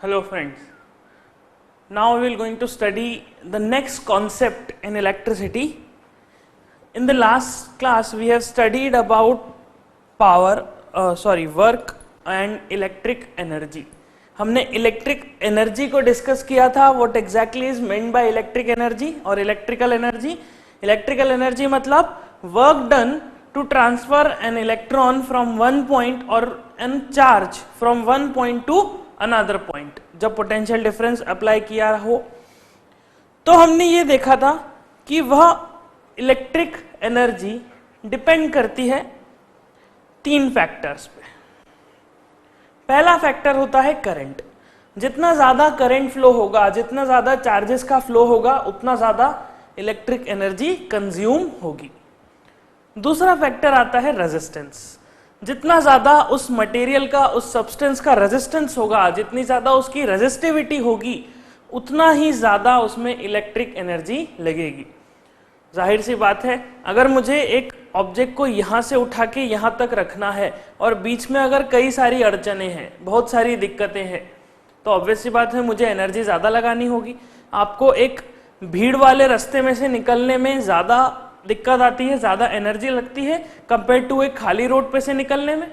Hello friends, now we will going to study the next concept in electricity. In the last class we have studied about work and electric energy. हमने electric energy को discuss किया था, what exactly is meant by electric energy और electrical energy. Electrical energy मतलब work done to transfer an electron from one point और an charge from one point to another point, जब potential difference apply किया हो. तो हमने ये देखा था कि वह इलेक्ट्रिक एनर्जी डिपेंड करती है तीन फैक्टर्स पे. पहला फैक्टर होता है करंट. जितना ज्यादा करंट फ्लो होगा, जितना ज्यादा चार्जेस का फ्लो होगा, उतना ज्यादा इलेक्ट्रिक एनर्जी कंज्यूम होगी. दूसरा फैक्टर आता है रेजिस्टेंस. जितना ज्यादा उस मटेरियल का, उस सब्सटेंस का रेजिस्टेंस होगा, जितनी ज्यादा उसकी रेजिस्टिविटी होगी, उतना ही ज्यादा उसमें इलेक्ट्रिक एनर्जी लगेगी. जाहिर सी बात है, अगर मुझे एक ऑब्जेक्ट को यहां से उठा के यहां तक रखना है और बीच में अगर कई सारी अड़चने हैं, बहुत सारी दिक्कतें हैं, तो ऑब्वियस सी बात है मुझे एनर्जी ज्यादा लगानी होगी. आपको एक भीड़ वाले रास्ते में से निकलने में ज्यादा दिक्कत आती है, ज्यादा एनर्जी लगती है कंपेयर टू एक खाली रोड पे से निकलने में.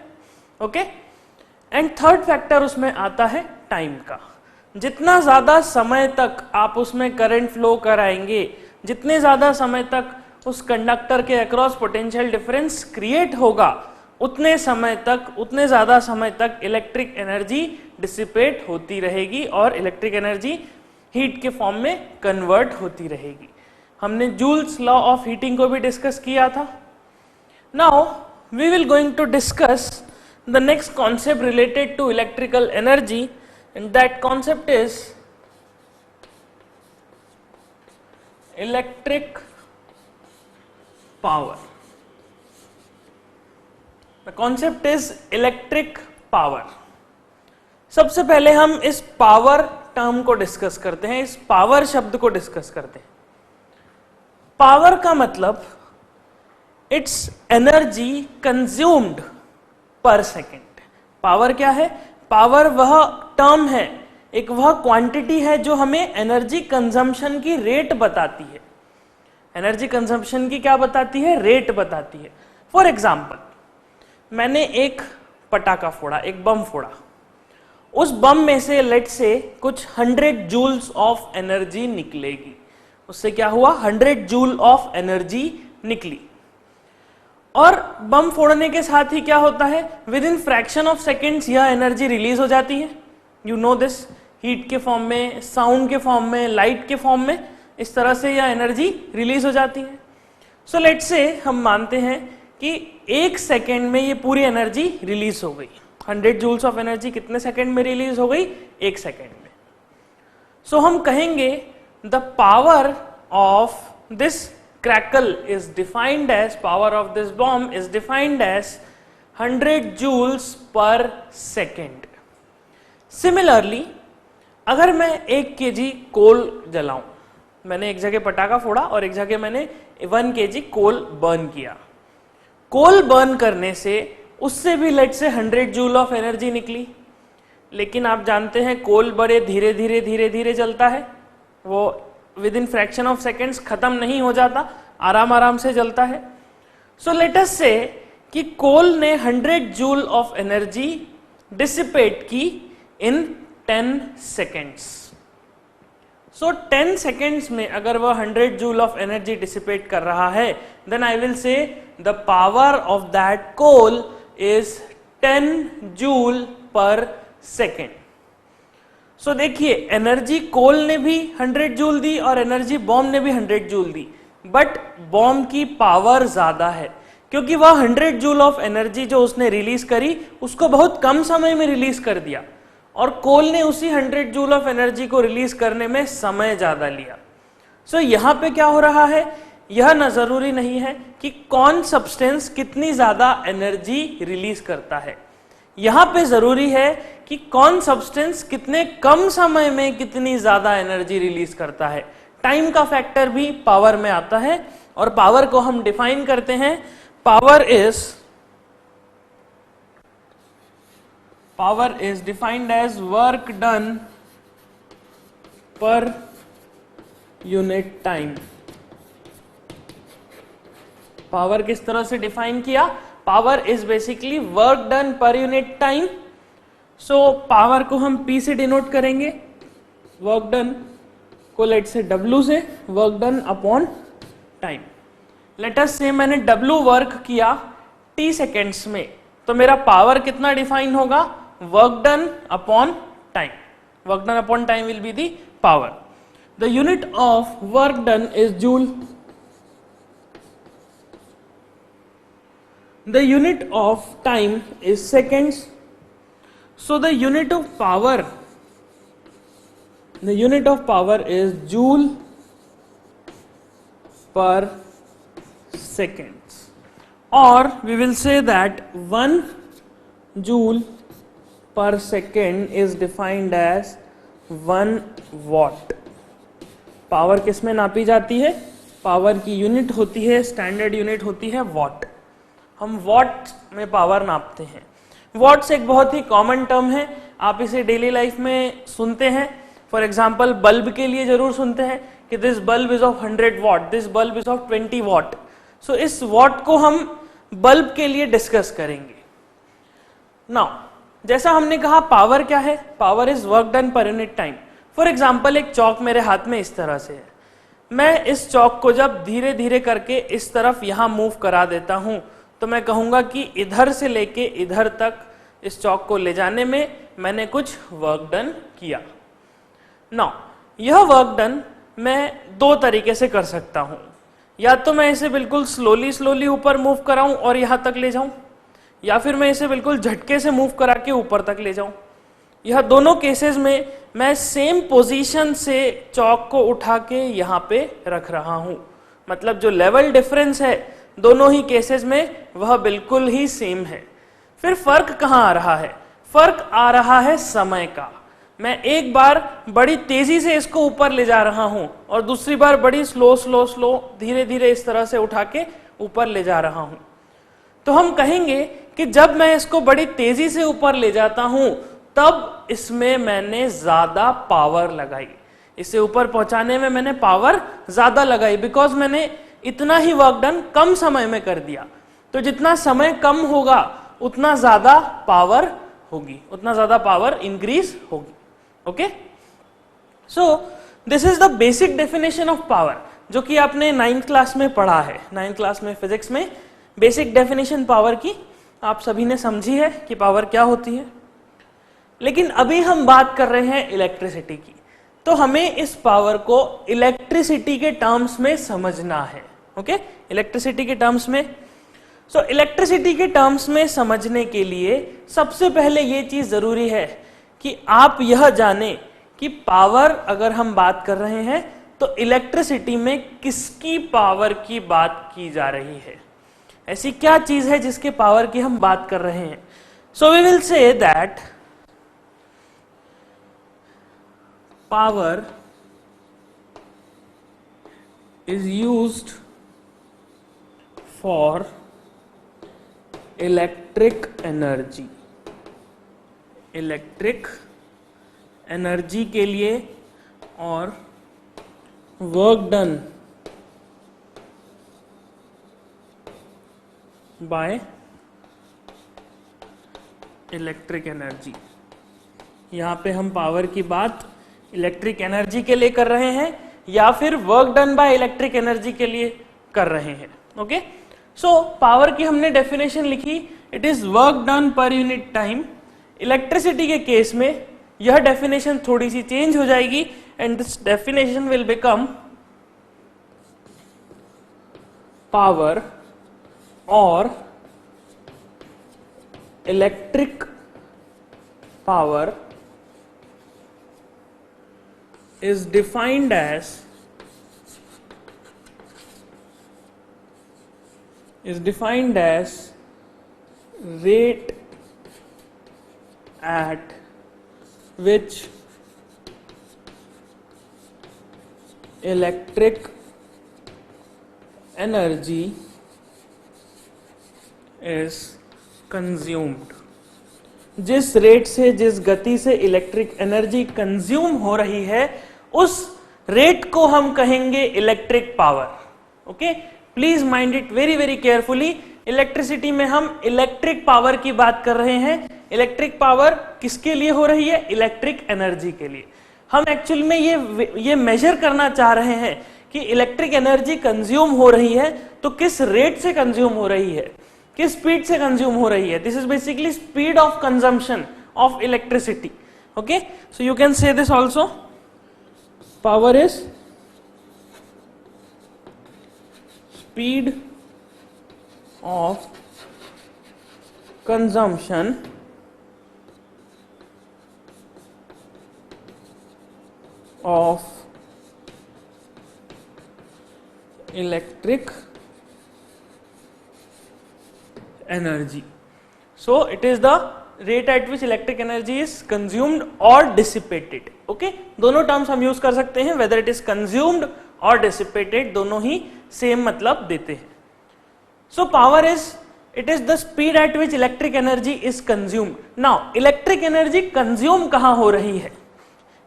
ओके. एंड थर्ड फैक्टर उसमें आता है टाइम का. जितना ज्यादा समय तक आप उसमें करंट फ्लो कराएंगे, जितने ज्यादा समय तक उस कंडक्टर के अक्रॉस पोटेंशियल डिफरेंस क्रिएट होगा, उतने समय तक, उतने ज्यादा समय तक इलेक्ट्रिक एनर्जी डिसिपेट होती रहेगी और इलेक्ट्रिक एनर्जी हीट के फॉर्म में कन्वर्ट होती रहेगी. हमने जूल्स लॉ ऑफ हीटिंग को भी डिस्कस किया था. Now we will going to discuss the next concept related to electrical energy, and that concept is electric power. The concept is electric power. सबसे पहले हम इस पावर टर्म को discuss करते हैं, इस पावर शब्द को डिस्कस करते हैं. पावर का मतलब इट्स एनर्जी कंज्यूम्ड पर सेकेंड. पावर क्या है? पावर वह टर्म है, एक वह क्वांटिटी है जो हमें एनर्जी कंजम्पशन की रेट बताती है. एनर्जी कंजम्पशन की क्या बताती है? रेट बताती है. फॉर एग्जाम्पल, मैंने एक पटाखा फोड़ा, एक बम फोड़ा. उस बम में से लेट से कुछ 100 जूल्स ऑफ एनर्जी निकलेगी. उससे क्या हुआ? 100 जूल ऑफ एनर्जी निकली. और बम फोड़ने के साथ ही क्या होता है? With in fraction of seconds यह एनर्जी रिलीज हो जाती है. You know this. हीट के फॉर्म में, साउंड के फॉर्म में, लाइट के फॉर्म में, इस तरह से यह एनर्जी रिलीज हो जाती है. सो लेट से हम मानते हैं कि एक सेकेंड में ये पूरी एनर्जी रिलीज हो गई. 100 जूल्स ऑफ एनर्जी कितने सेकेंड में रिलीज हो गई? एक सेकेंड में. सो हम कहेंगे the power of this crackle is defined as, power of this bomb is defined as 100 joules per second. Similarly, अगर मैं 1 kg कोल जलाऊं, मैंने एक जगह पटाखा फोड़ा और एक जगह मैंने 1 kg कोल बर्न किया. कोल बर्न करने से उससे भी लेट से 100 जूल ऑफ एनर्जी निकली. लेकिन आप जानते हैं कोल बड़े धीरे धीरे धीरे धीरे जलता है, वो with in fraction of seconds खत्म नहीं हो जाता, आराम आराम से जलता है. सो लेट अस से कि कोल ने 100 जूल ऑफ एनर्जी डिसिपेट की इन 10 सेकेंड्स. सो 10 सेकेंड्स में अगर वह 100 जूल ऑफ एनर्जी डिसिपेट कर रहा है, then I will say the power of that coil is 10 joule per second. So देखिए, एनर्जी कोल ने भी 100 जूल दी और एनर्जी बॉम्ब ने भी 100 जूल दी, बट बॉम्ब की पावर ज्यादा है क्योंकि वह 100 जूल ऑफ एनर्जी जो उसने रिलीज करी उसको बहुत कम समय में रिलीज कर दिया, और कोल ने उसी 100 जूल ऑफ एनर्जी को रिलीज करने में समय ज्यादा लिया. सो यहां पे क्या हो रहा है? यह न जरूरी नहीं है कि कौन सब्सटेंस कितनी ज्यादा एनर्जी रिलीज करता है. यहां पे जरूरी है कि कौन सब्सटेंस कितने कम समय में कितनी ज्यादा एनर्जी रिलीज करता है. टाइम का फैक्टर भी पावर में आता है, और पावर को हम डिफाइन करते हैं. Power is defined as work done per unit time. Power किस तरह से डिफाइन किया? Power is basically work done per unit time. So power को हम P से डिनोट करेंगे, वर्क डन को लेट से W से, work done upon time. Let us say मैंने W वर्क किया T सेकेंड्स में, तो मेरा पावर कितना डिफाइन होगा? Work done upon time. Work done upon time will be the power. The unit of work done is joule. The unit of time is seconds. So the unit of power is joule per seconds, or we will say that 1 joule per second is defined as 1 watt. Power किस में नापी जाती है? Power की unit होती है, standard unit होती है वॉट। हम वॉट में पावर नापते हैं। वॉट्स एक बहुत ही कॉमन टर्म है, आप इसे डेली लाइफ में सुनते हैं। फॉर एग्जाम्पल बल्ब के लिए जरूर सुनते हैं कि this bulb is of 100 watt, this bulb is of 20 watt. So इस वॉट को हम बल्ब के लिए डिस्कस करेंगे। नाउ जैसा हमने कहा पावर क्या है? Power is work done per unit time. For example एक चौक मेरे हाथ में इस तरह से है, मैं इस चौक को जब धीरे धीरे करके इस तरफ यहां मूव करा देता हूं तो मैं कहूंगा कि इधर से लेके इधर तक इस चौक को ले जाने में मैंने कुछ वर्क डन किया। नाउ यह वर्क डन मैं दो तरीके से कर सकता हूं, या तो मैं इसे बिल्कुल स्लोली ऊपर मूव कराऊं और यहां तक ले जाऊं, या फिर मैं इसे बिल्कुल झटके से मूव करा के ऊपर तक ले जाऊं। यह दोनों केसेस में मैं सेम पोजीशन से चौक को उठा के यहां पे रख रहा हूं। मतलब जो लेवल डिफरेंस है दोनों ही केसेस में वह बिल्कुल ही सेम है। फिर फर्क कहां आ रहा है? फर्क आ रहा है समय का। मैं एक बार बड़ी तेजी से इसको ऊपर ले जा रहा हूं और दूसरी बार बड़ी स्लो धीरे धीरे इस तरह से उठा के ऊपर ले जा रहा हूं। तो हम कहेंगे कि जब मैं इसको बड़ी तेजी से ऊपर ले जाता हूं तब इसमें मैंने ज्यादा पावर लगाई, इसे ऊपर पहुंचाने में मैंने पावर ज्यादा लगाई, बिकॉज मैंने इतना ही वर्क डन कम समय में कर दिया। तो जितना समय कम होगा उतना ज्यादा पावर होगी, उतना ज्यादा पावर इंक्रीज होगी। Okay, so this is the basic definition of power, जो कि आपने 9th क्लास में पढ़ा है। 9th क्लास में फिजिक्स में बेसिक डेफिनेशन पावर की आप सभी ने समझी है कि पावर क्या होती है। लेकिन अभी हम बात कर रहे हैं इलेक्ट्रिसिटी की, तो हमें इस पावर को इलेक्ट्रिसिटी के टर्म्स में समझना है। ओके, इलेक्ट्रिसिटी के टर्म्स में। सो इलेक्ट्रिसिटी के टर्म्स में समझने के लिए सबसे पहले ये चीज जरूरी है कि आप यह जाने कि पावर अगर हम बात कर रहे हैं तो इलेक्ट्रिसिटी में किसकी पावर की बात की जा रही है। ऐसी क्या चीज है जिसके पावर की हम बात कर रहे हैं? So we will say that power is used for electric energy, electric energy के लिए, और work done by electric energy. यहां पे हम पावर की बात इलेक्ट्रिक एनर्जी के लिए कर रहे हैं या फिर work done by electric energy के लिए कर रहे हैं। ओके, सो पावर की हमने डेफिनेशन लिखी, it is work done per unit time. Electricity के केस में यह डेफिनेशन थोड़ी सी चेंज हो जाएगी and this definition will become power और electric power is defined as rate at which electric energy is consumed। जिस रेट से, जिस गति से इलेक्ट्रिक एनर्जी कंज्यूम हो रही है उस रेट को हम कहेंगे electric power. Okay, please mind it very very carefully. Electricity में हम इलेक्ट्रिक पावर की बात कर रहे हैं। इलेक्ट्रिक पावर किसके लिए हो रही है? इलेक्ट्रिक एनर्जी के लिए। हम एक्चुअल में ये मेजर करना चाह रहे हैं कि इलेक्ट्रिक एनर्जी कंज्यूम हो रही है तो किस रेट से कंज्यूम हो रही है, किस स्पीड से कंज्यूम हो रही है। This is basically speed of consumption of electricity. Okay, so you can say this also, power is speed of consumption of electric energy. So it is the rate at which electric energy is consumed or dissipated. Okay, दोनों terms हम use कर सकते हैं, whether it is consumed or dissipated, दोनों ही same मतलब देते हैं. So power is, it is the speed at which electric energy is consumed. Now electric energy consume कहाँ हो रही है?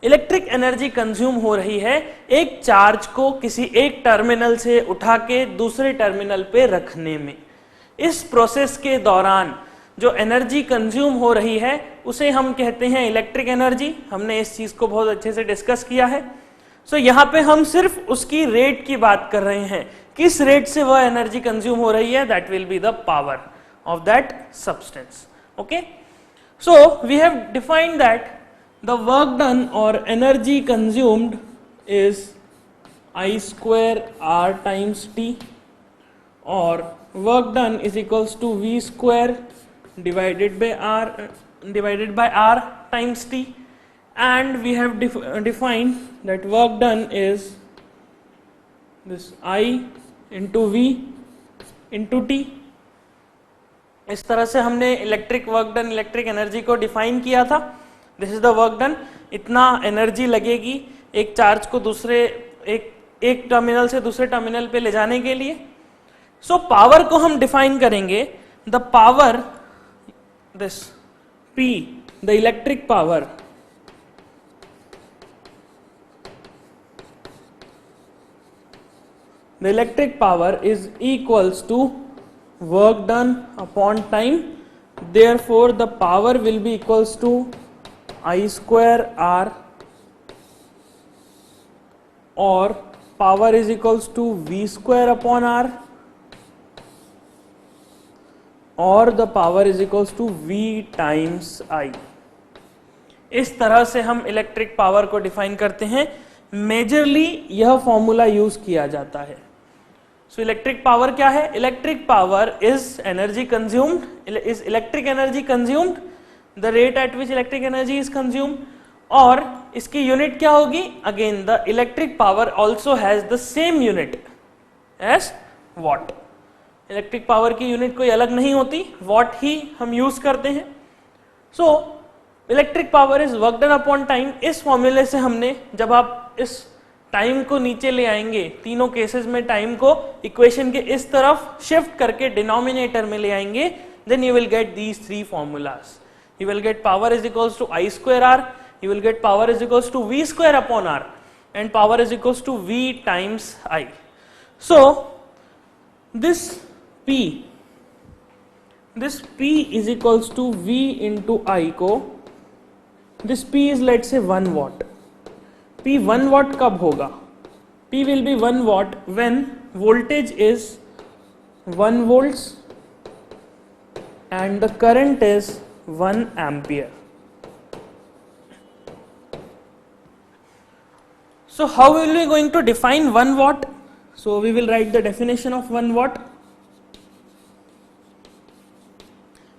इलेक्ट्रिक एनर्जी कंज्यूम हो रही है एक चार्ज को किसी एक टर्मिनल से उठा के दूसरे टर्मिनल पे रखने में. इस प्रोसेस के दौरान जो एनर्जी कंज्यूम हो रही है उसे हम कहते हैं इलेक्ट्रिक एनर्जी. हमने इस चीज को बहुत अच्छे से डिस्कस किया है. सो यहाँ पे हम सिर्फ उसकी रेट की बात कर रहे हैं, किस रेट से वह एनर्जी कंज्यूम हो रही है. That will be the power of that substance. Okay, so we have defined that the work done or energy consumed is I square R times T, or work done is equals to V square divided by R times T, and we have defined that work done is this I into V into T. इस तरह से हमने electric work done, electric energy को define किया था. This is the work done. इतना energy लगेगी एक चार्ज को दूसरे एक टर्मिनल से दूसरे टर्मिनल पे ले जाने के लिए. सो पावर को हम डिफाइन करेंगे. The power, this P, the electric power, the electric power is equals to work done upon time. Therefore the power will be equals to I square R, or power is equals to V square upon R, or the power is equals to V times I. इस तरह से हम electric power को define करते हैं. Majorly यह formula use किया जाता है. सो इलेक्ट्रिक पावर क्या है? Electric power is energy consumed, is electric energy consumed, the rate at which electric energy is consumed. और इसकी यूनिट क्या होगी? Again the electric power also has the same unit as watt. Electric power की unit कोई अलग नहीं होती, what he हम यूज करते हैं. So electric power is work done upon time. इस फॉर्मूले से हमने, जब आप इस टाइम को नीचे ले आएंगे, तीनों केसेस में टाइम को इक्वेशन के इस तरफ शिफ्ट करके डिनोमिनेटर में ले आएंगे, then you will get these three formulas. You will get power is equals to I square R, you will get power is equals to V square upon R, and power is equals to V times I. So this P is equals to V into I को, this P is let's say 1 watt. P 1 watt कब होगा? P will be 1 watt when voltage is 1 volts and the current is 1 ampere. So how will we going to define 1 watt? So we will write the definition of 1 watt.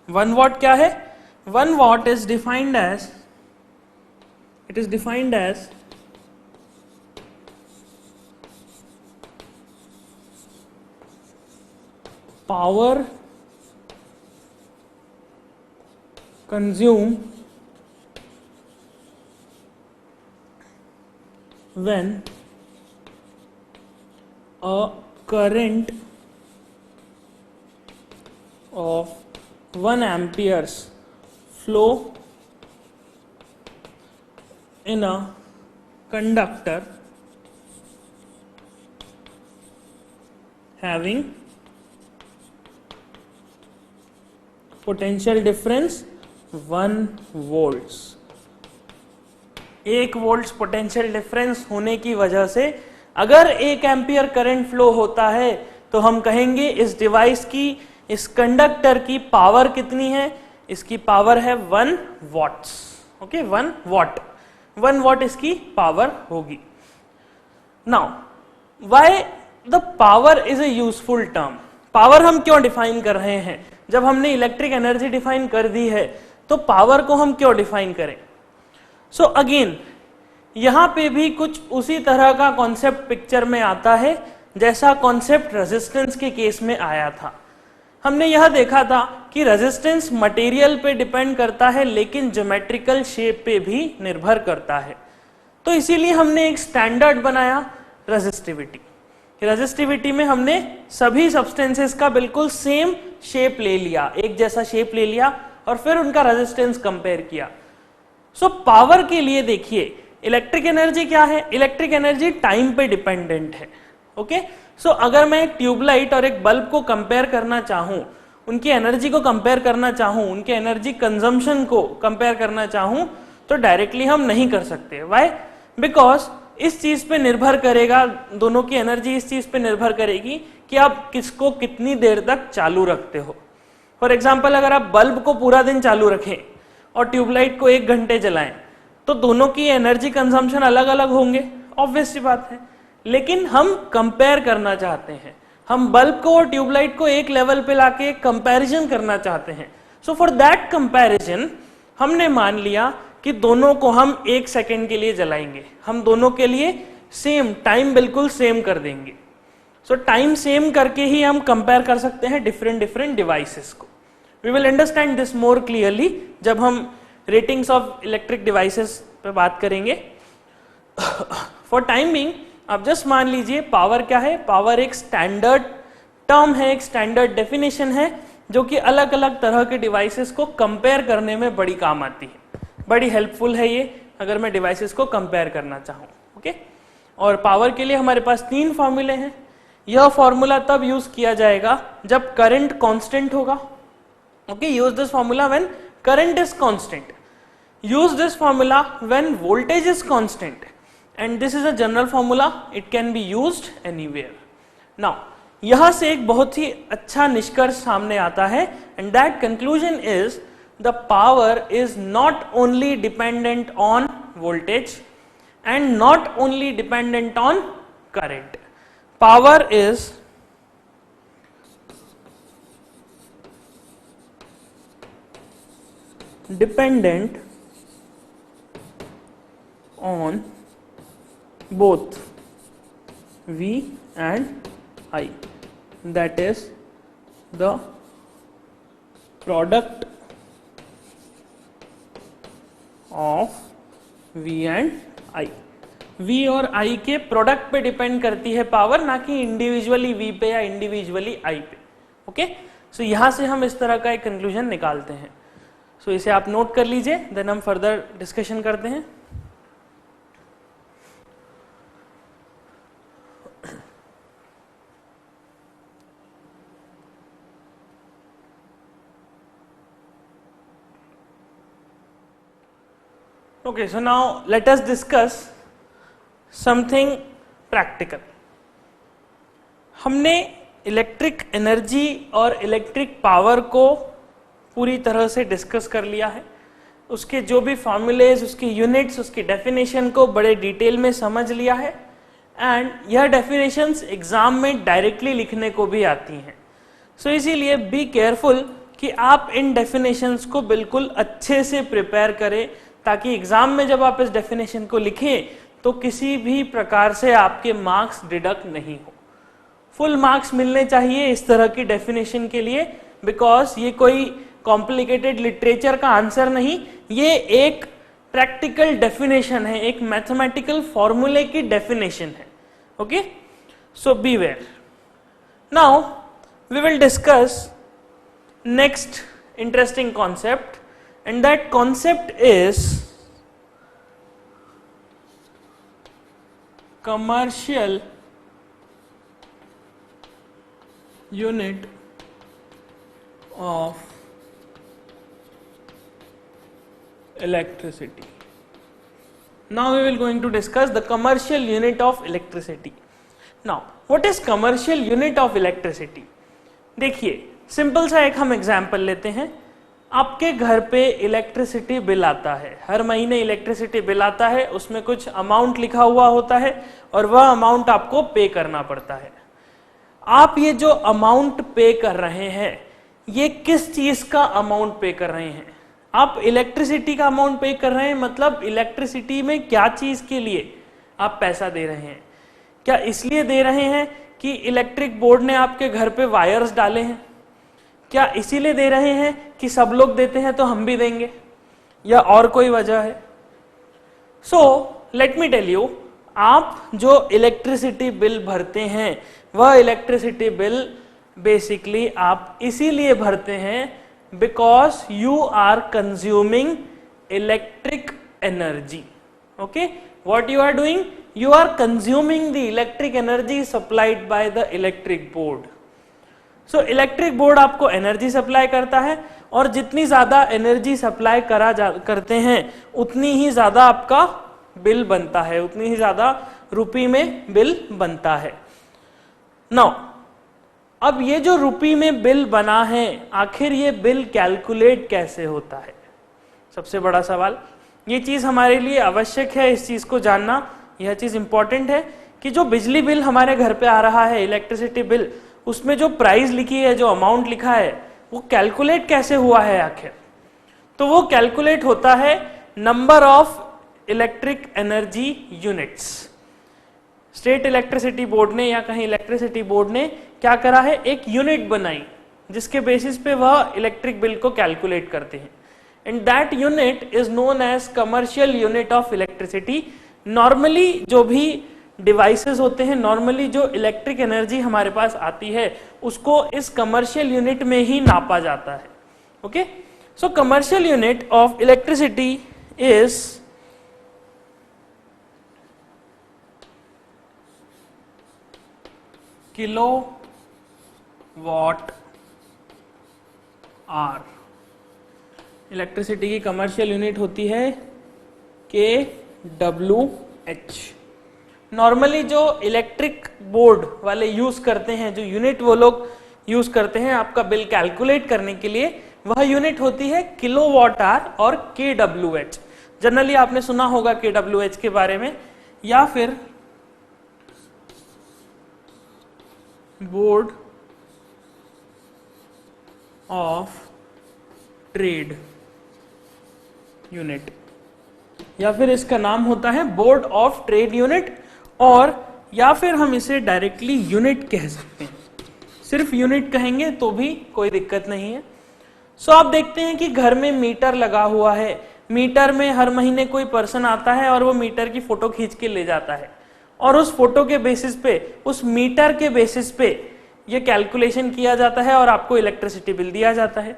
1 watt क्या है? 1 watt is defined as, it is defined as power consumed when a current of 1 amperes flow in a conductor having potential difference 1 volts। 1 volt potential difference होने की वजह से अगर 1 ampere current flow होता है तो हम कहेंगे इस डिवाइस की, इस कंडक्टर की पावर कितनी है, इसकी पावर है 1 वॉट्स। ओके, 1 वॉट, 1 वॉट इसकी पावर होगी। Now why the power is a useful term. Power हम क्यों डिफाइन कर रहे हैं? जब हमने इलेक्ट्रिक एनर्जी डिफाइन कर दी है तो पावर को हम क्यों डिफाइन करें? सो अगेन यहां पे भी कुछ उसी तरह का कॉन्सेप्ट पिक्चर में आता है जैसा कॉन्सेप्ट रेजिस्टेंस के केस में आया था। हमने यह देखा था कि रेजिस्टेंस मटेरियल पे डिपेंड करता है लेकिन ज्योमेट्रिकल शेप पे भी निर्भर करता है। तो इसीलिए हमने एक स्टैंडर्ड बनाया रेजिस्टिविटी। रेजिस्टिविटी में हमने सभी सब्सटेंसेस का बिल्कुल सेम शेप ले लिया, एक जैसा शेप ले लिया और फिर उनका रेजिस्टेंस कंपेयर किया। सो पावर के लिए देखिए इलेक्ट्रिक एनर्जी क्या है? इलेक्ट्रिक एनर्जी टाइम पे डिपेंडेंट है। ओके, सो अगर मैं एक ट्यूबलाइट और एक बल्ब को कंपेयर करना चाहूं, उनकी एनर्जी को कंपेयर करना चाहूं, उनके एनर्जी कंजम्पशन को कंपेयर करना चाहूं तो डायरेक्टली हम नहीं कर सकते। व्हाई? बिकॉज इस चीज पे निर्भर करेगा, दोनों की एनर्जी इस चीज पे निर्भर करेगी कि आप किसको कितनी देर तक चालू रखते हो। फॉर एग्जाम्पल अगर आप बल्ब को पूरा दिन चालू रखें और ट्यूबलाइट को 1 घंटे जलाएं तो दोनों की एनर्जी कंजम्पशन अलग अलग होंगे, ऑब्वियस सी बात है। लेकिन हम कंपेयर करना चाहते हैं, हम बल्ब को और ट्यूबलाइट को एक लेवल पे लाके कंपैरिजन करना चाहते हैं। सो फॉर दैट कंपैरिजन हमने मान लिया कि दोनों को हम 1 सेकेंड के लिए जलाएंगे, हम दोनों के लिए सेम टाइम बिल्कुल सेम कर देंगे। सो टाइम सेम करके ही हम कंपेयर कर सकते हैं डिफरेंट डिवाइसेस को। We will understand this more clearly जब हम रेटिंग्स ऑफ इलेक्ट्रिक डिवाइसेस पे बात करेंगे। फॉर टाइम बीइंग आप जस्ट मान लीजिए पावर क्या है? पावर एक स्टैंडर्ड टर्म है, एक स्टैंडर्ड डेफिनेशन है जो कि अलग अलग तरह के डिवाइसेस को कंपेयर करने में बड़ी काम आती है, बड़ी हेल्पफुल है ये अगर मैं डिवाइसेस को कंपेयर करना चाहूं। ओके, और पावर के लिए हमारे पास 3 फॉर्मूले हैं। यह फॉर्मूला तब यूज किया जाएगा जब करंट कांस्टेंट होगा। Okay, use this formula when current is constant, use this formula when voltage is constant, and this is a general formula, it can be used anywhere. Now यहां से एक बहुत ही अच्छा निष्कर्ष सामने आता है, and that conclusion is the power is not only dependent on voltage and not only dependent on current. Power is dependent on both V and I, that is the product of V and I। V और I के product पे depend करती है power, ना कि individually V पे या individually I पे। ओके, सो यहां से हम इस तरह का एक कंक्लूजन निकालते हैं। सो इसे आप नोट कर लीजिए, देन हम फर्दर डिस्कशन करते हैं। Okay, so now let us discuss something practical. हमने इलेक्ट्रिक एनर्जी और इलेक्ट्रिक पावर को पूरी तरह से डिस्कस कर लिया है, उसके जो भी फॉर्मूलेज, उसकी यूनिट्स, उसकी डेफिनेशन को बड़े डिटेल में समझ लिया है, एंड यह डेफिनेशंस एग्जाम में डायरेक्टली लिखने को भी आती हैं। सो इसीलिए बी केयरफुल कि आप इन डेफिनेशंस को बिल्कुल अच्छे से प्रिपेयर करें ताकि एग्जाम में जब आप इस डेफिनेशन को लिखें तो किसी भी प्रकार से आपके मार्क्स डिडक्ट नहीं हो। फुल मार्क्स मिलने चाहिए इस तरह की डेफिनेशन के लिए, बिकॉज ये कोई कॉम्प्लिकेटेड लिटरेचर का आंसर नहीं, ये एक प्रैक्टिकल डेफिनेशन है, एक मैथमेटिकल फॉर्मूले की डेफिनेशन है। Okay, so be aware. Now we will discuss next interesting concept, and that concept is commercial unit of electricity. Now we will going to discuss the commercial unit of electricity. Now what is commercial unit of electricity? देखिए simple सा एक हम example लेते हैं. आपके घर पे electricity bill आता है, हर महीने इलेक्ट्रिसिटी बिल आता है, उसमें कुछ अमाउंट लिखा हुआ होता है और वह अमाउंट आपको पे करना पड़ता है. आप ये जो अमाउंट पे कर रहे हैं, ये किस चीज का अमाउंट पे कर रहे हैं? आप इलेक्ट्रिसिटी का अमाउंट पे कर रहे हैं, मतलब इलेक्ट्रिसिटी में क्या चीज के लिए आप पैसा दे रहे हैं? क्या इसलिए दे रहे हैं कि इलेक्ट्रिक बोर्ड ने आपके घर पे वायर्स डाले हैं? क्या इसीलिए दे रहे हैं कि सब लोग देते हैं तो हम भी देंगे, या और कोई वजह है? So let me tell you, आप जो इलेक्ट्रिसिटी बिल भरते हैं वह इलेक्ट्रिसिटी बिल बेसिकली आप इसीलिए भरते हैं because you are consuming electric energy. Okay, what you are doing? You are consuming the electric energy supplied by the electric board. So electric board आपको एनर्जी सप्लाई करता है और जितनी ज्यादा एनर्जी सप्लाई करते हैं उतनी ही ज्यादा आपका बिल बनता है, उतनी ही ज्यादा रुपी में बिल बनता है. Now अब ये जो रुपी में बिल बना है, आखिर ये बिल कैलकुलेट कैसे होता है? सबसे बड़ा सवाल. ये चीज हमारे लिए आवश्यक है, इस चीज को जानना. यह चीज इंपॉर्टेंट है कि जो बिजली बिल हमारे घर पे आ रहा है, इलेक्ट्रिसिटी बिल, उसमें जो प्राइस लिखी है, जो अमाउंट लिखा है, वो कैलकुलेट कैसे हुआ है आखिर? तो वो कैलकुलेट होता है number of electric energy units. State electricity board ने या कहीं इलेक्ट्रिसिटी बोर्ड ने क्या करा है, एक यूनिट बनाई जिसके बेसिस पे वह इलेक्ट्रिक बिल को कैलकुलेट करते हैं. And that unit is known as commercial unit of electricity. Normally जो भी डिवाइसेस होते हैं, नॉर्मली जो इलेक्ट्रिक एनर्जी हमारे पास आती है, उसको इस कमर्शियल यूनिट में ही नापा जाता है. Okay, so commercial unit of electricity is kilo watt hour. Electricity की कमर्शियल यूनिट होती है kWh. नॉर्मली जो इलेक्ट्रिक बोर्ड वाले यूज करते हैं, जो यूनिट वो लोग यूज करते हैं आपका बिल कैलकुलेट करने के लिए, वह यूनिट होती है किलोवाट आवर और kWh. जनरली आपने सुना होगा kWh के बारे में, या फिर बोर्ड ऑफ ट्रेड यूनिट, या फिर इसका नाम होता है बोर्ड ऑफ ट्रेड यूनिट, और या फिर हम इसे डायरेक्टली यूनिट कह सकते हैं. सिर्फ यूनिट कहेंगे तो भी कोई दिक्कत नहीं है. सो आप देखते हैं कि घर में मीटर लगा हुआ है. मीटर में हर महीने कोई पर्सन आता है और वो मीटर की फोटो खींच के ले जाता है, और उस फोटो के बेसिस पे, उस मीटर के बेसिस पे ये कैलकुलेशन किया जाता है और आपको इलेक्ट्रिसिटी बिल दिया जाता है.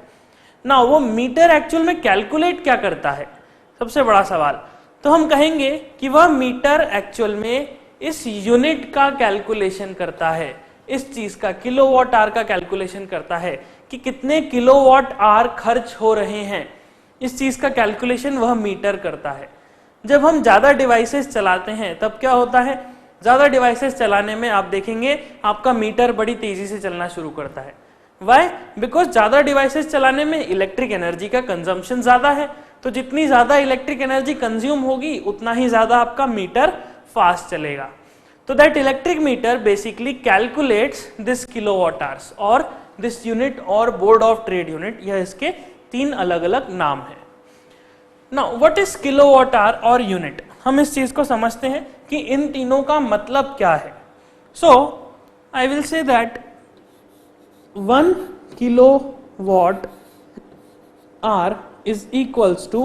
ना वो मीटर एक्चुअल में कैलकुलेट क्या करता है? सबसे बड़ा सवाल. तो हम कहेंगे कि वह मीटर एक्चुअल में इस यूनिट का कैलकुलेशन करता है, इस चीज का किलोवाट आवर का कैलकुलेशन करता है कि कितने किलोवाट आवर खर्च हो रहे हैं. इस चीज का कैलकुलेशन वह मीटर करता है. जब हम ज्यादा डिवाइसेस चलाते हैं तब क्या होता है? ज्यादा डिवाइसेस चलाने में आप देखेंगे आपका मीटर बड़ी तेजी से चलना शुरू करता है. वाई? बिकॉज ज्यादा डिवाइसेस चलाने में इलेक्ट्रिक एनर्जी का कंजम्पशन ज्यादा है. तो जितनी ज्यादा इलेक्ट्रिक एनर्जी कंज्यूम होगी उतना ही ज्यादा आपका मीटर फास्ट चलेगा. तो that electric meter basically calculates this kilowatt hours और दिस यूनिट और बोर्ड ऑफ ट्रेड यूनिट. यह इसके तीन अलग अलग नाम है. Now what is kilowatt hour और यूनिट? हम इस चीज को समझते हैं कि इन तीनों का मतलब क्या है. So I will say that 1 kilowatt hour is equals to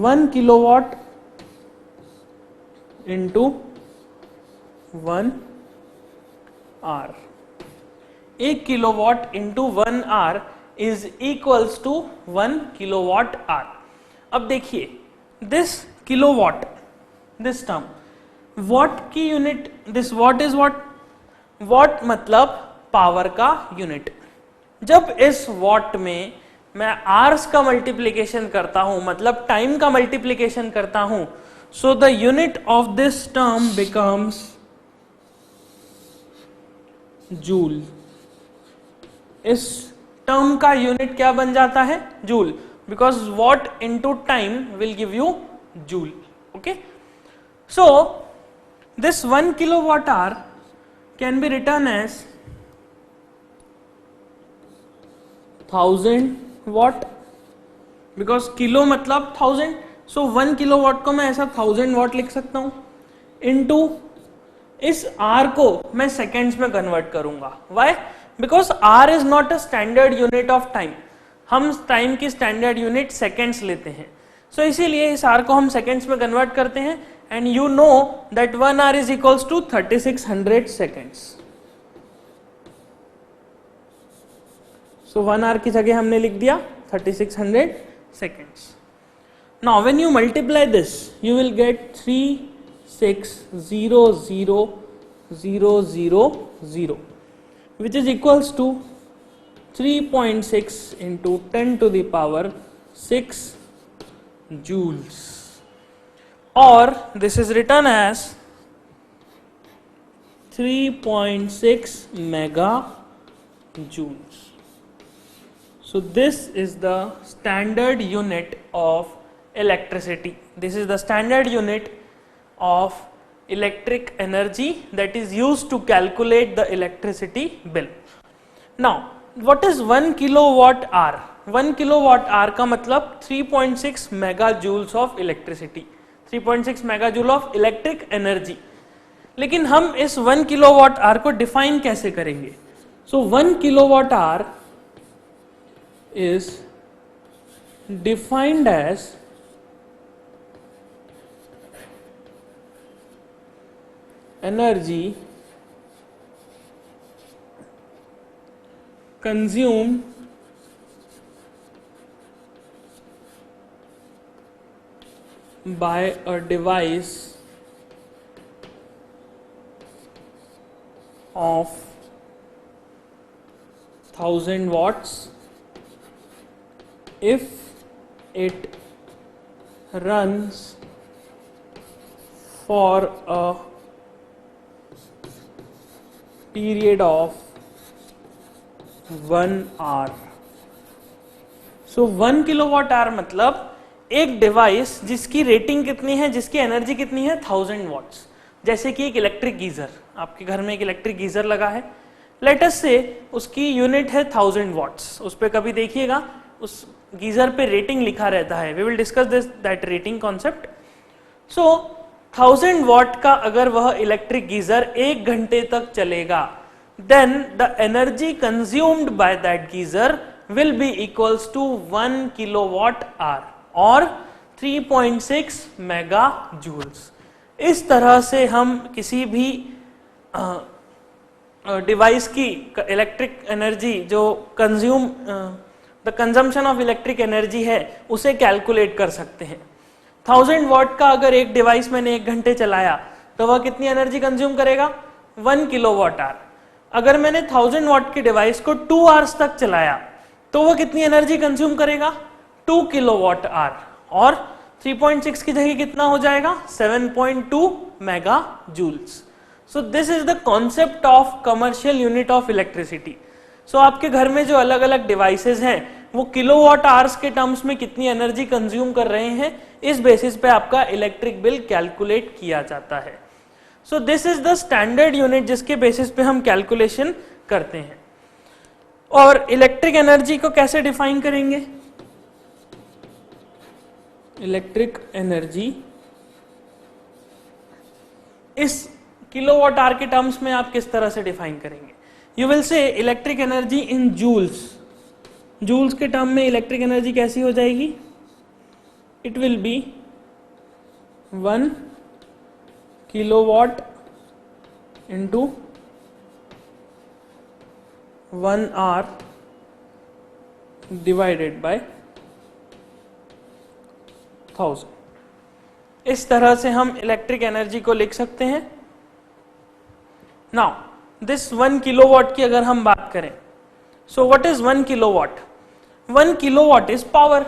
1 kilowatt into 1 hour. 1 kilowatt into 1 hour is equals to 1 kilowatt hour. अब देखिए, this kilowatt, this term, watt की unit, this watt is watt, watt मतलब power का unit. जब इस what में मैं hours का मल्टीप्लीकेशन करता हूं, मतलब टाइम का मल्टीप्लीकेशन करता हूं, so the unit of this term becomes joule. इस टर्म का यूनिट क्या बन जाता है? Joule, because watt into time will give you joule. Okay, so this 1 kilowatt hour can be written as 1000 watt, because kilo मतलब 1000, सो 1 kilowatt को मैं ऐसा 1000 वॉट लिख सकता हूं, इनटू इस आर को मैं सेकेंड्स में कन्वर्ट करूंगा। Why? Because hour is not a standard unit of time, हम टाइम की स्टैंडर्ड यूनिट सेकेंड्स लेते हैं, सो इसीलिए इस आर को हम सेकेंड्स में कन्वर्ट करते हैं। And you know that 1 hour is equals to 3600 seconds. So 1 hour की जगह हमने लिख दिया 3600 seconds. Now when you multiply this, you will get 3600,000, which is equals to 3.6 into 10 to the power 6 joules, or this is written as 3.6 megajoules. So this is the standard unit of electricity. This is the standard unit of electric energy that is used to calculate the electricity bill. Now, what is 1 kilowatt hour? 1 kilowatt hour का मतलब 3.6 megajoules of electricity, 3.6 megajoule of electric energy. लेकिन हम इस 1 kilowatt hour को define कैसे करेंगे? So 1 kilowatt hour is defined as energy consumed by a device of 1000 watts if it runs for a period of 1 hour. So 1 kilowatt our मतलब एक device जिसकी rating कितनी है, जिसकी एनर्जी कितनी है, 1000 वॉट्स। जैसे कि एक इलेक्ट्रिक गीजर, आपके घर में एक इलेक्ट्रिक गीजर लगा है, लेट अस से उसकी यूनिट है 1000 वॉट्स। उस पर कभी देखिएगा उस गीजर पे रेटिंग लिखा रहता है, we will discuss this that rating concept. So 1000 watt का अगर वह इलेक्ट्रिक गीजर 1 घंटे तक चलेगा, then the energy consumed by that geyser will be equals to 1 kilowatt hour और 3.6 मेगा जूल्स। इस तरह से हम किसी भी डिवाइस की इलेक्ट्रिक एनर्जी जो consume the consumption of electric energy है उसे कैलकुलेट कर सकते हैं। 1000 वॉट का अगर एक डिवाइस मैंने 1 घंटे चलाया तो वह कितनी एनर्जी कंज्यूम करेगा, 1 किलोवाट आवर। अगर मैंने 1000 वॉट की डिवाइस को 2 आवर्स तक चलाया तो वह कितनी एनर्जी कंज्यूम करेगा, 2 किलोवाट आवर, और 3.6 की जगह कितना हो जाएगा, 7.2 mega joules. So this is the concept of commercial unit of electricity. So आपके घर में जो अलग अलग डिवाइसेस हैं वो किलोवाट आवर्स के टर्म्स में कितनी एनर्जी कंज्यूम कर रहे हैं, इस बेसिस पे आपका इलेक्ट्रिक बिल कैलकुलेट किया जाता है। सो this is the standard unit जिसके बेसिस पे हम कैलकुलेशन करते हैं। और इलेक्ट्रिक एनर्जी को कैसे डिफाइन करेंगे, इलेक्ट्रिक एनर्जी इस किलोवाट आवर के टर्म्स में आप किस तरह से डिफाइन करेंगे? You will say electric energy in joules. Joules के टर्म में इलेक्ट्रिक एनर्जी कैसी हो जाएगी, it will be 1 kilowatt into 1 hour divided by 1000। इस तरह से हम इलेक्ट्रिक एनर्जी को लिख सकते हैं। नाउ दिस 1 किलोवाट की अगर हम बात करें, so what is 1 kilowatt? 1 kilowatt is power,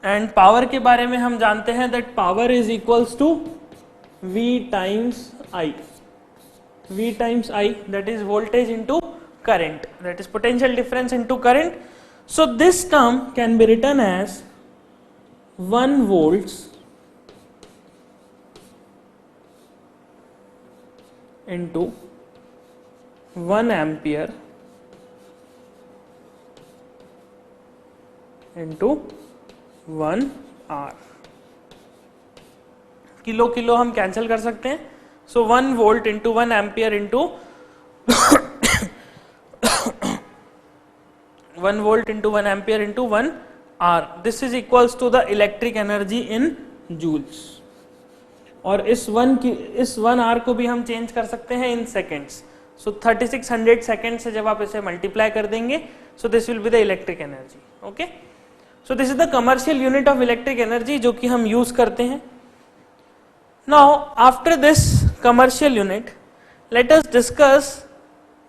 and power के बारे में हम जानते हैं that power is equals to V times I. V times I, that is voltage into current, that is potential difference into current. So this term can be written as 1 volts into 1 ampere into 1 hour. Kilo kilo हम cancel कर सकते हैं। So 1 volt into 1 ampere into 1 volt into 1 ampere into 1 hour. This is equals to the electric energy in joules. और इस 1 hour को भी हम change कर सकते हैं in seconds. So 3600 seconds से जब आप इसे मल्टीप्लाई कर देंगे, so this will be the electric energy. Okay? So this is the commercial unit of electric energy जो कि हम यूज करते हैं। Now after this commercial unit, let us discuss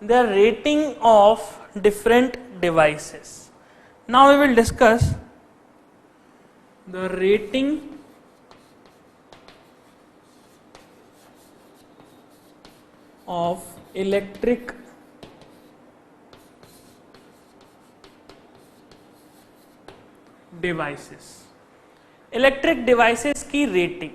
the rating of different devices. Now we will discuss the rating of electric devices. Electric devices की rating.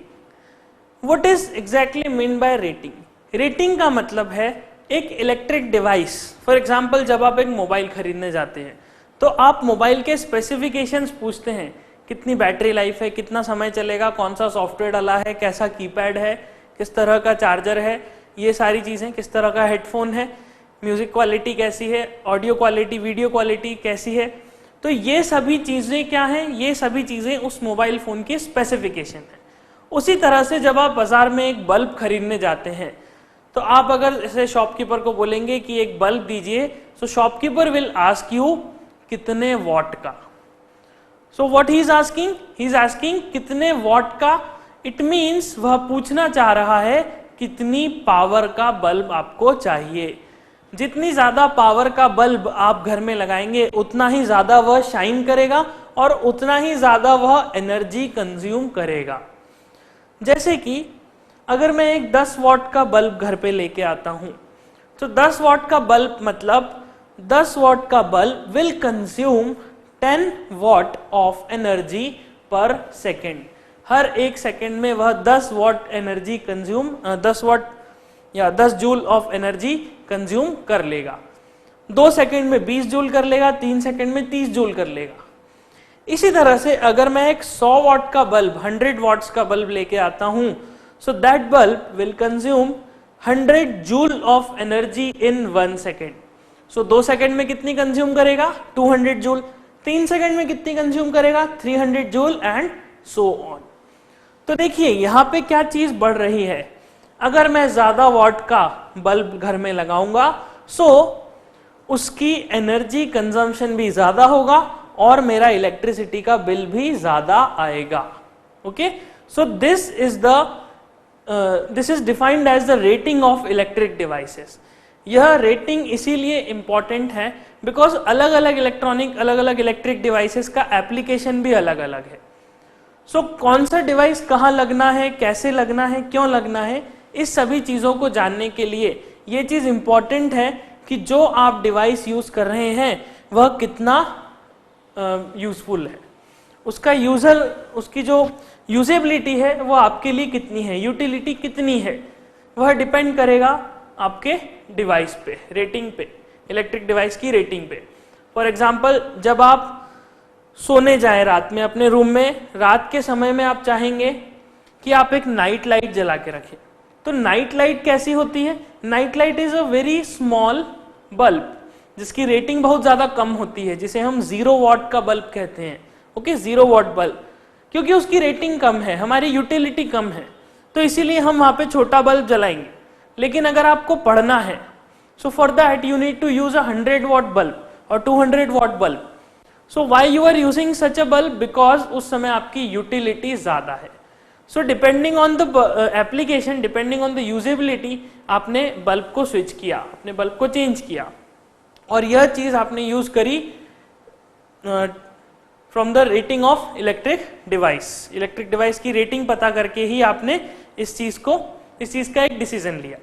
What is exactly mean by rating? Rating का मतलब है एक electric device, for example जब आप एक mobile खरीदने जाते हैं तो आप मोबाइल के स्पेसिफिकेशंस पूछते हैं, कितनी बैटरी लाइफ है, कितना समय चलेगा, कौन सा सॉफ्टवेयर डाला है, कैसा कीपैड है, किस तरह का चार्जर है, ये सारी चीजें, किस तरह का हेडफोन है, म्यूजिक क्वालिटी कैसी है, ऑडियो क्वालिटी, वीडियो क्वालिटी कैसी है। तो ये सभी चीजें क्या हैं? ये सभी चीजें उस मोबाइल फोन की स्पेसिफिकेशन है। उसी तरह से जब आप बाजार में एक बल्ब खरीदने जाते हैं तो आप अगर ऐसे शॉपकीपर को बोलेंगे कि एक बल्ब दीजिए, सो शॉपकीपर विल आस्क यू कितने वॉट का। So what he is asking? He is asking कितने वॉट का। इट मीन्स वह पूछना चाह रहा है कितनी पावर का बल्ब आपको चाहिए। जितनी ज्यादा पावर का बल्ब आप घर में लगाएंगे उतना ही ज्यादा वह शाइन करेगा और उतना ही ज्यादा वह एनर्जी कंज्यूम करेगा। जैसे कि अगर मैं एक 10 वॉट का बल्ब घर पे लेके आता हूं तो 10 वॉट का बल्ब मतलब 10 वॉट का bulb will consume 10 what of energy per second. हर एक सेकेंड में वह 10 वॉट एनर्जी कंज्यूम 10 वॉट या 10 जूल ऑफ एनर्जी कंज्यूम कर लेगा। 2 सेकेंड में 20 जूल कर लेगा, 3 सेकेंड में 30 जूल कर लेगा। इसी तरह से अगर मैं एक 100 वॉट का बल्ब 100 वॉट्स का बल्ब लेके आता हूं, so that bulb will consume 100 joule of energy in 1 second. So 2 second में कितनी कंज्यूम करेगा? 200 जूल। 3 सेकेंड में कितनी कंज्यूम करेगा? 300 जूल एंड सो ऑन। तो देखिए यहां पे क्या चीज बढ़ रही है, अगर मैं ज्यादा वॉट का बल्ब घर में लगाऊंगा सो उसकी एनर्जी कंजम्पशन भी ज्यादा होगा और मेरा इलेक्ट्रिसिटी का बिल भी ज्यादा आएगा। Okay, so this is defined as the rating of electric devices. यह रेटिंग इसीलिए इंपॉर्टेंट है बिकॉज अलग अलग इलेक्ट्रिक डिवाइसेस का एप्लीकेशन भी अलग अलग है। सो कौन सा डिवाइस कहाँ लगना है, कैसे लगना है, क्यों लगना है, इस सभी चीजों को जानने के लिए ये चीज इंपॉर्टेंट है कि जो आप डिवाइस यूज कर रहे हैं वह कितना यूजफुल है, उसकी जो यूजेबिलिटी है वो आपके लिए कितनी है, यूटिलिटी कितनी है, वह डिपेंड करेगा आपके डिवाइस पे, रेटिंग पे, इलेक्ट्रिक डिवाइस की रेटिंग पे। फॉर एग्जाम्पल जब आप सोने जाएं रात में अपने रूम में, रात के समय में आप चाहेंगे कि आप एक नाइट लाइट जला के रखें। तो नाइट लाइट कैसी होती है? Night light is a very small bulb जिसकी रेटिंग बहुत ज्यादा कम होती है, जिसे हम 0 वॉट का बल्ब कहते हैं। ओके, 0 वॉट बल्ब, क्योंकि उसकी रेटिंग कम है, हमारी यूटिलिटी कम है, तो इसीलिए हम वहां पे छोटा बल्ब जलाएंगे। लेकिन अगर आपको पढ़ना है, so for that you need to use 100 watt bulb और 200 watt bulb. So why you are using such a bulb? Because उस समय आपकी यूटिलिटी ज्यादा है। So depending on the application, depending on the usability, आपने बल्ब को switch किया, आपने बल्ब को चेंज किया, और यह चीज आपने यूज करी from the rating of electric device. Electric device की रेटिंग पता करके ही आपने इस चीज का एक डिसीजन लिया।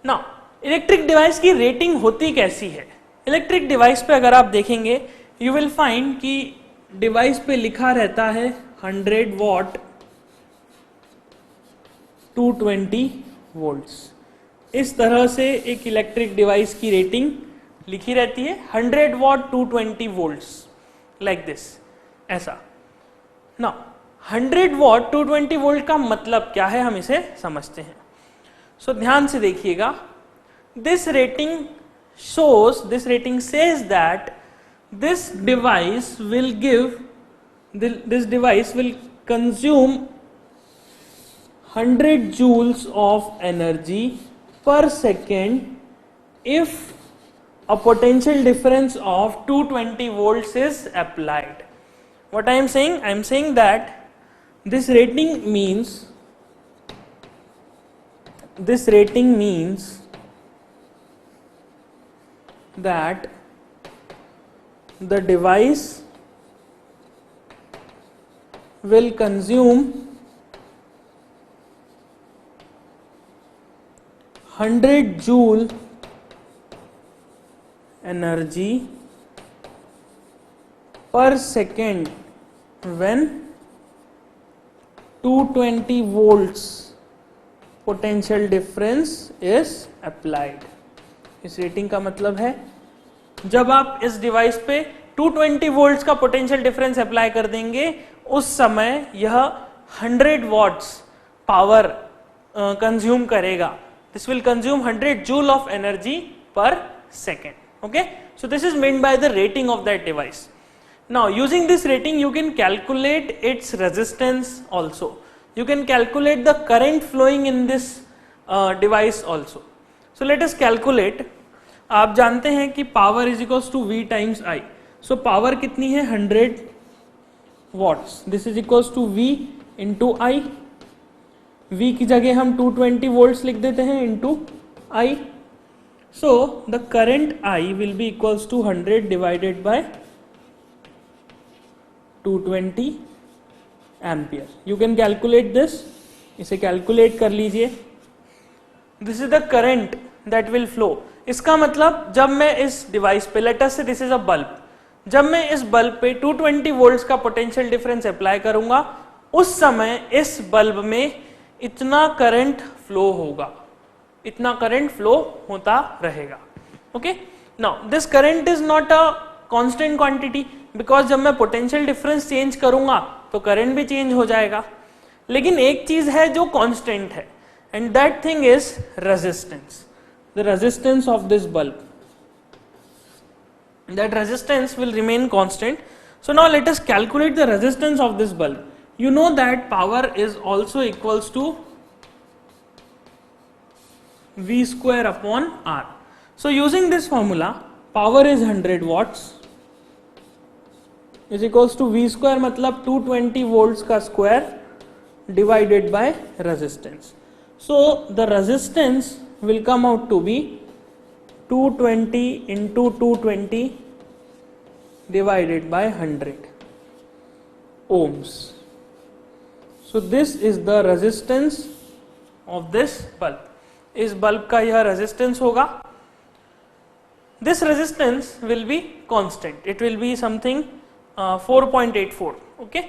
नाउ इलेक्ट्रिक डिवाइस की रेटिंग होती कैसी है? इलेक्ट्रिक डिवाइस पे अगर आप देखेंगे, यू विल फाइंड कि डिवाइस पे लिखा रहता है 100 वॉट 220 वोल्ट्स। इस तरह से एक इलेक्ट्रिक डिवाइस की रेटिंग लिखी रहती है, 100 वॉट 220 वोल्ट्स, लाइक दिस, ऐसा। ना 100 वॉट 220 वोल्ट का मतलब क्या है, हम इसे समझते हैं। सो ध्यान से देखिएगा, this rating says that this device will consume 100 joules of energy per second if a potential difference of 220 volts is applied. What I am saying? I am saying that this rating means that the device will consume 100 joule energy per second when 220 volts potential difference is applied. इस rating का मतलब है जब आप इस device पे 220 volts का potential difference apply कर देंगे, उस समय यह 100 वॉट्स पावर कंज्यूम करेगा। This will consume 100 joule of energy per second. Okay, so this is meant by the rating of that device. Now using this rating you can calculate its resistance also, you can calculate the current flowing in this device also. So let us calculate. आप जानते हैं कि power is equals to V times I. So power कितनी है? 100 watts. This is equals to V into I. V की जगह हम 220 volts लिख देते हैं into I. So the current I will be equals to 100 divided by 220 ampere. You can calculate this, इसे calculate कर लीजिए। This is the current that will flow. इसका मतलब जब मैं इस डिवाइस पे, लेट अस से दिस इज अ बल्ब, जब मैं इस बल्ब पे 220 वोल्ट्स का पोटेंशियल डिफरेंस अप्लाई करूंगा, उस समय इस बल्ब में इतना करंट फ्लो होगा, इतना करंट फ्लो होता रहेगा। Okay, now this current is not a constant quantity, because जब मैं पोटेंशियल डिफरेंस चेंज करूंगा तो करंट भी चेंज हो जाएगा। लेकिन एक चीज है जो कांस्टेंट है, and that thing is resistance, the resistance of this bulb, that resistance will remain constant. So now let us calculate the resistance of this bulb. You know that power is also equals to V square upon R. So using this formula, power is 100 watts is equals to V square, मतलब 220 volts का square divided by resistance. So the resistance will come out to be 220 into 220 divided by 100 ohms. So this is the resistance of this bulb. इस bulb का यह resistance होगा। This resistance will be constant, it will be something 4.84. Okay,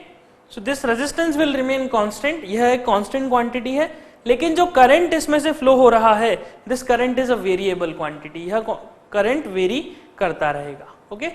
so this resistance will remain constant. यह एक constant quantity है, लेकिन जो current इसमें से फ्लो हो रहा है, this current is a variable quantity, यह करंट वेरी करता रहेगा। Okay,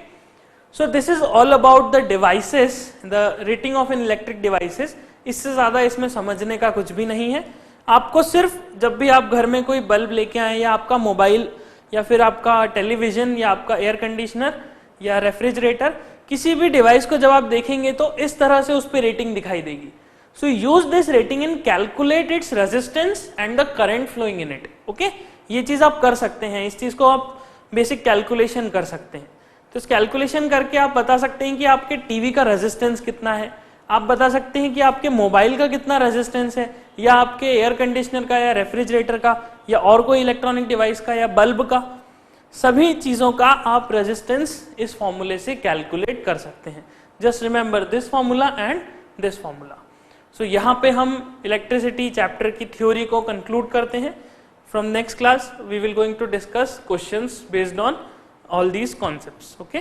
so this is all about the devices, the rating of an electric devices. इससे ज्यादा इसमें समझने का कुछ भी नहीं है। आपको सिर्फ जब भी आप घर में कोई बल्ब लेके आए, या आपका मोबाइल, या फिर आपका टेलीविजन, या आपका एयर कंडीशनर, या रेफ्रिजरेटर, किसी भी डिवाइस को जब आप देखेंगे तो इस तरह से उस पर रेटिंग दिखाई देगी। So use this rating in calculate its resistance and the current flowing in it. Okay, ये चीज आप कर सकते हैं, इस चीज को आप बेसिक कैलकुलेशन कर सकते हैं। तो इस कैलकुलेशन करके आप बता सकते हैं कि आपके टीवी का रेजिस्टेंस कितना है, आप बता सकते हैं कि आपके मोबाइल का कितना रेजिस्टेंस है, या आपके एयर कंडीशनर का, या रेफ्रिजरेटर का, या और कोई इलेक्ट्रॉनिक डिवाइस का, या बल्ब का, सभी चीजों का आप रेजिस्टेंस इस फॉर्मूले से कैलकुलेट कर सकते हैं। Just remember this formula and this formula. So यहाँ पे हम इलेक्ट्रिसिटी चैप्टर की थ्योरी को कंक्लूड करते हैं। From next class we will going to discuss questions based on all these concepts. Okay.